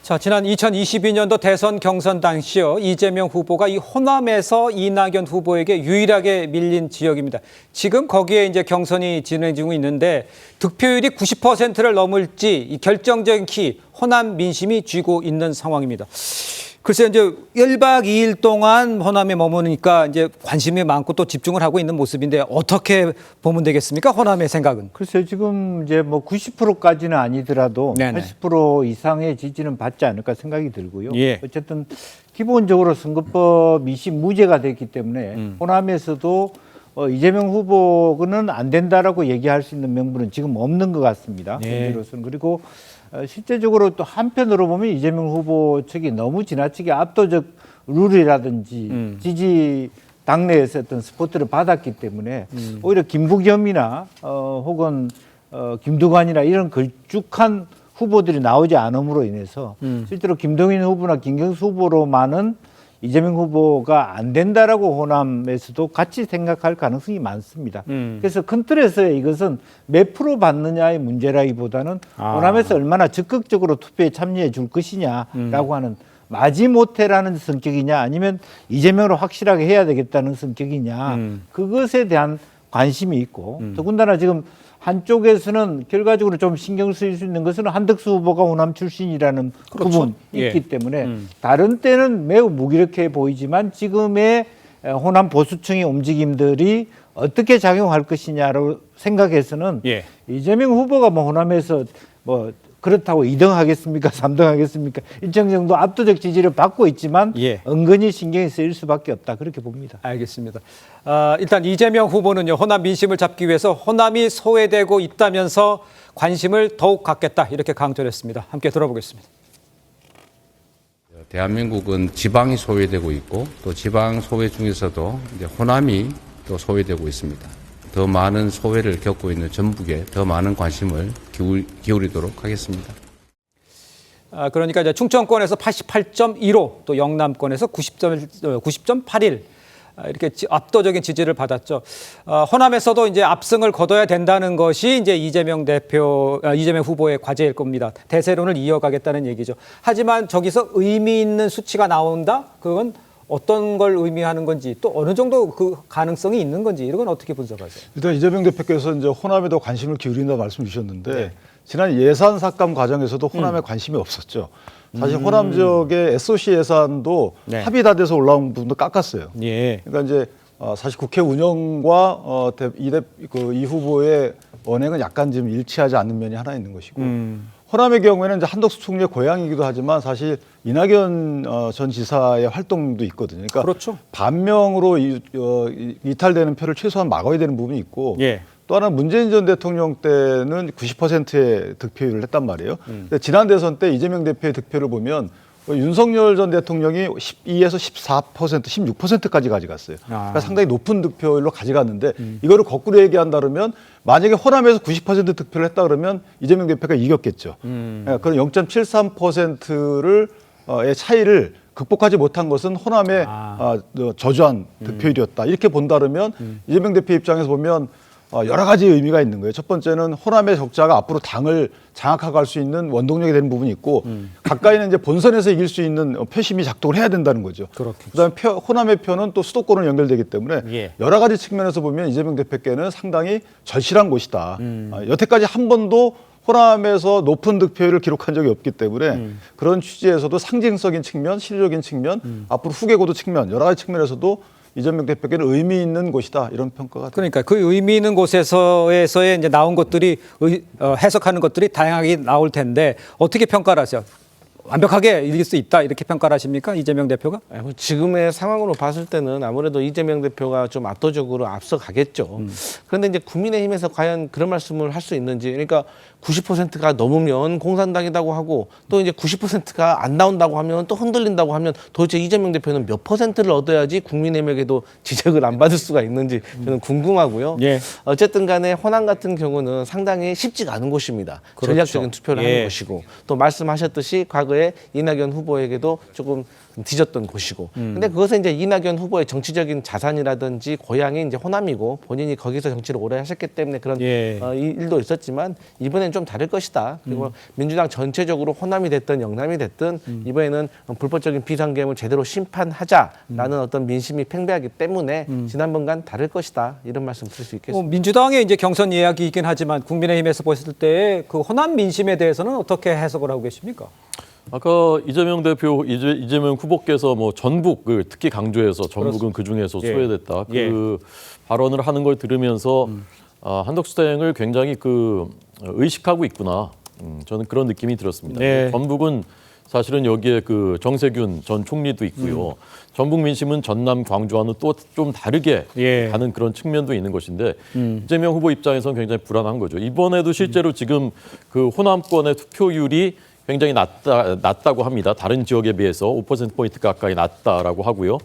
자, 지난 2022년도 대선 경선 당시요, 이재명 후보가 이 호남에서 이낙연 후보에게 유일하게 밀린 지역입니다. 지금 거기에 이제 경선이 진행 중에 있는데 득표율이 90%를 넘을지 이 결정적인 키 호남 민심이 쥐고 있는 상황입니다. 글쎄 이제 1박 2일 동안 호남에 머무니까 이제 관심이 많고 또 집중을 하고 있는 모습인데 어떻게 보면 되겠습니까? 호남의 생각은. 글쎄요, 지금 이제 뭐 90%까지는 아니더라도 네네. 80% 이상의 지지는 받지 않을까 생각이 들고요. 예. 어쨌든 기본적으로 선거법 이심 무죄가 됐기 때문에 호남에서도 이재명 후보는 안 된다라고 얘기할 수 있는 명분은 지금 없는 것 같습니다. 예. 현재로서는. 그리고 실제적으로 또 한편으로 보면 이재명 후보 측이 너무 지나치게 압도적 룰이라든지 지지 당내에서 어떤 스포트를 받았기 때문에 오히려 김부겸이나 혹은 김두관이나 이런 걸쭉한 후보들이 나오지 않음으로 인해서 실제로 김동연 후보나 김경수 후보로만은 이재명 후보가 안 된다라고 호남에서도 같이 생각할 가능성이 많습니다. 그래서 큰 틀에서 이것은 몇 프로 받느냐의 문제라기보다는 호남에서 얼마나 적극적으로 투표에 참여해 줄 것이냐라고 하는 마지못해라는 성격이냐 아니면 이재명으로 확실하게 해야 되겠다는 성격이냐 그것에 대한 관심이 있고 더군다나 지금 한쪽에서는 결과적으로 좀 신경 쓰일 수 있는 것은 한덕수 후보가 호남 출신이라는 그렇죠. 부분이 예. 있기 때문에 다른 때는 매우 무기력해 보이지만 지금의 호남 보수층의 움직임들이 어떻게 작용할 것이냐로 생각해서는 예. 이재명 후보가 뭐 호남에서 뭐 그렇다고 2등 하겠습니까? 3등 하겠습니까? 일정 정도 압도적 지지를 받고 있지만 예. 은근히 신경이 쓰일 수밖에 없다. 그렇게 봅니다. 알겠습니다. 일단 이재명 후보는요, 호남 민심을 잡기 위해서 호남이 소외되고 있다면서 관심을 더욱 갖겠다 이렇게 강조를 했습니다. 함께 들어보겠습니다. 대한민국은 지방이 소외되고 있고 또 지방 소외 중에서도 이제 호남이 또 소외되고 있습니다. 더 많은 소외를 겪고 있는 전북에 더 많은 관심을 기울이도록 하겠습니다. 그러니까 이제 충청권에서 88.15, 또 영남권에서 90.81 이렇게 압도적인 지지를 받았죠. 호남에서도 이제 압승을 거둬야 된다는 것이 이제 이재명 후보의 과제일 겁니다. 대세론을 이어가겠다는 얘기죠. 하지만 저기서 의미 있는 수치가 나온다? 그건 어떤 걸 의미하는 건지 또 어느 정도 그 가능성이 있는 건지 이런 건 어떻게 분석하세요? 일단 이재명 대표께서 이제 호남에도 관심을 기울인다 말씀 주셨는데 네. 지난 예산 삭감 과정에서도 호남에 관심이 없었죠. 사실 호남 지역의 SOC 예산도 네. 합의 다 돼서 올라온 부분도 깎았어요. 예. 그러니까 이제 사실 국회 운영과 이 후보의 언행은 약간 지금 일치하지 않는 면이 하나 있는 것이고 호남의 경우에는 이제 한덕수 총리의 고향이기도 하지만 사실 이낙연 전 지사의 활동도 있거든요. 그러니까 그렇죠. 반명으로 이탈되는 표를 최소한 막아야 되는 부분이 있고 예. 또 하나 문재인 전 대통령 때는 90%의 득표율을 했단 말이에요. 근데 지난 대선 때 이재명 대표의 득표를 보면 윤석열 전 대통령이 12에서 14%, 16%까지 가져갔어요. 그러니까 상당히 높은 득표율로 가져갔는데 이거를 거꾸로 얘기한다면 만약에 호남에서 90% 득표를 했다 그러면 이재명 대표가 이겼겠죠. 그런 0.73%의 차이를 극복하지 못한 것은 호남의 저조한 득표율이었다. 이렇게 본다면 이재명 대표 입장에서 보면 여러 가지 의미가 있는 거예요. 첫 번째는 호남의 적자가 앞으로 당을 장악하고 갈 수 있는 원동력이 되는 부분이 있고 가까이는 이제 본선에서 이길 수 있는 표심이 작동을 해야 된다는 거죠. 그렇겠죠. 그다음에 호남의 표는 또 수도권으로 연결되기 때문에 예. 여러 가지 측면에서 보면 이재명 대표께는 상당히 절실한 곳이다. 여태까지 한 번도 호남에서 높은 득표율을 기록한 적이 없기 때문에 그런 취지에서도 상징적인 측면, 실효적인 측면, 앞으로 후계고도 측면 여러 가지 측면에서도 이재명 대표께는 의미 있는 곳이다 이런 평가가 그러니까 그 의미 있는 곳에서의 이제 나온 것들이 해석하는 것들이 다양하게 나올 텐데 어떻게 평가를 하세요? 완벽하게 이길 수 있다 이렇게 평가를 하십니까? 이재명 대표가? 지금의 상황으로 봤을 때는 아무래도 이재명 대표가 좀 압도적으로 앞서가겠죠. 그런데 이제 국민의힘에서 과연 그런 말씀을 할 수 있는지, 그러니까 90%가 넘으면 공산당이라고 하고 또 이제 90%가 안 나온다고 하면 또 흔들린다고 하면 도대체 이재명 대표는 몇 퍼센트를 얻어야지 국민의힘에게도 지적을 안 받을 수가 있는지 저는 궁금하고요. 예. 어쨌든 간에 호남 같은 경우는 상당히 쉽지가 않은 곳입니다. 그렇죠. 전략적인 투표를 예. 하는 것이고 또 말씀하셨듯이 과거 과거에 이낙연 후보에게도 조금 뒤졌던 곳이고. 근데 그것은 이제 이낙연 후보의 정치적인 자산이라든지 고향이 이제 호남이고 본인이 거기서 정치를 오래 하셨기 때문에 그런 예. 이 일도 있었지만 이번엔 좀 다를 것이다. 그리고 민주당 전체적으로 호남이 됐든 영남이 됐든 이번에는 불법적인 비상계엄을 제대로 심판하자라는 어떤 민심이 팽배하기 때문에 지난번과는 다를 것이다. 이런 말씀 드릴 수 있겠습니다. 민주당의 이제 경선 이야기이긴 하지만 국민의힘에서 보셨을 때 그 호남 민심에 대해서는 어떻게 해석을 하고 계십니까? 아까 이재명 대표, 이재명 후보께서 뭐 전북을 특히 강조해서 전북은 그 중에서 예. 소외됐다. 예. 그 발언을 하는 걸 들으면서 한덕수 대행을 굉장히 의식하고 있구나. 저는 그런 느낌이 들었습니다. 네. 전북은 사실은 여기에 그 정세균 전 총리도 있고요. 전북 민심은 전남, 광주와는 또 좀 다르게 예. 가는 그런 측면도 있는 것인데 이재명 후보 입장에서는 굉장히 불안한 거죠. 이번에도 실제로 지금 그 호남권의 투표율이 굉장히 낮다고 합니다. 다른 지역에 비해서 5%포인트 가까이 낮다라고 하고요.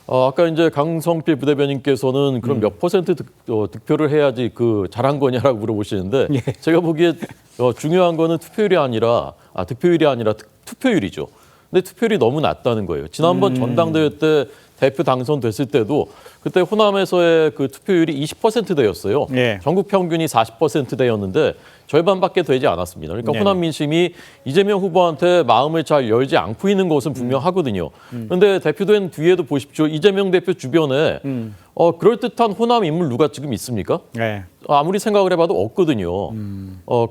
아까 이제 강성필 부대변인께서는 그럼 몇 퍼센트 득표를 해야지 그 잘한 거냐라고 물어보시는데 제가 보기에 중요한 거는 득표율이 아니라 투표율이죠. 근데 투표율이 너무 낮다는 거예요. 지난번 전당대회 때 대표 당선됐을 때도 그때 호남에서의 그 투표율이 20%대였어요. 예. 전국 평균이 40%대였는데 절반밖에 되지 않았습니다. 그러니까 네. 호남 민심이 이재명 후보한테 마음을 잘 열지 않고 있는 것은 분명하거든요. 그런데 대표된 뒤에도 보십시오. 이재명 대표 주변에 그럴듯한 호남 인물 누가 지금 있습니까? 네. 아무리 생각을 해봐도 없거든요.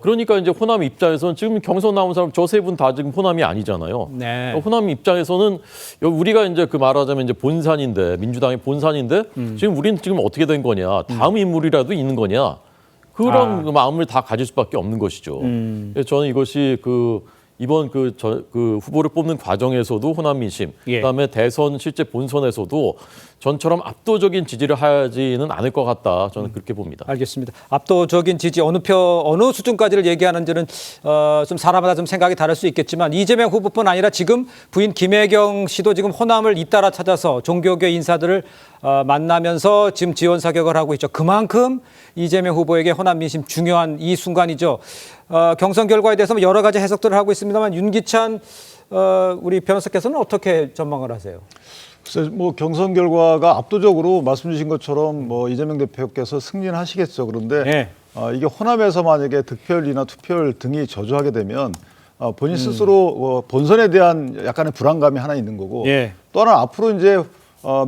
그러니까 이제 호남 입장에서는 지금 경선 나온 사람 저 세 분 다 지금 호남이 아니잖아요. 네. 호남 입장에서는 우리가 이제 그 말하자면 이제 본산인데 민주당의 본산인데 지금 우리는 지금 어떻게 된 거냐? 다음 인물이라도 있는 거냐? 그런 그 마음을 다 가질 수밖에 없는 것이죠. 그래서 저는 이것이 이번 그 후보를 뽑는 과정에서도 호남 민심, 예. 그다음에 대선 실제 본선에서도 전처럼 압도적인 지지를 하지는 않을 것 같다. 저는 그렇게 봅니다. 알겠습니다. 압도적인 지지 어느 수준까지를 얘기하는지는 좀 사람마다 좀 생각이 다를 수 있겠지만 이재명 후보뿐 아니라 지금 부인 김혜경 씨도 지금 호남을 잇따라 찾아서 종교계 인사들을 만나면서 지금 지원 사격을 하고 있죠. 그만큼 이재명 후보에게 호남 민심 중요한 이 순간이죠. 경선 결과에 대해서 여러 가지 해석들을 하고 있습니다만 윤기찬 우리 변호사께서는 어떻게 전망을 하세요? 그래서 뭐 경선 결과가 압도적으로 말씀 주신 것처럼 뭐 이재명 대표께서 승리는 하시겠죠. 그런데 네. 이게 호남에서 만약에 득표율이나 투표율 등이 저조하게 되면 본인 스스로 본선에 대한 약간의 불안감이 하나 있는 거고 예. 또 하나 앞으로 이제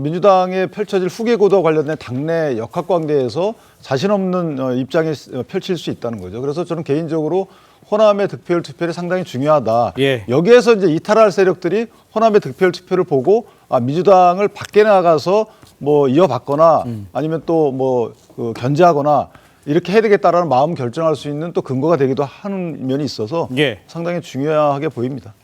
민주당에 펼쳐질 후계고도 관련된 당내 역학관계에서 자신 없는 입장이 펼칠 수 있다는 거죠. 그래서 저는 개인적으로 호남의 득표율 투표율이 상당히 중요하다. 예. 여기에서 이제 이탈할 세력들이 호남의 득표율 투표를 보고 민주당을 밖에 나가서 뭐 이어받거나 아니면 또 뭐 견제하거나 이렇게 해야 되겠다라는 마음 결정할 수 있는 또 근거가 되기도 하는 면이 있어서 예. 상당히 중요하게 보입니다.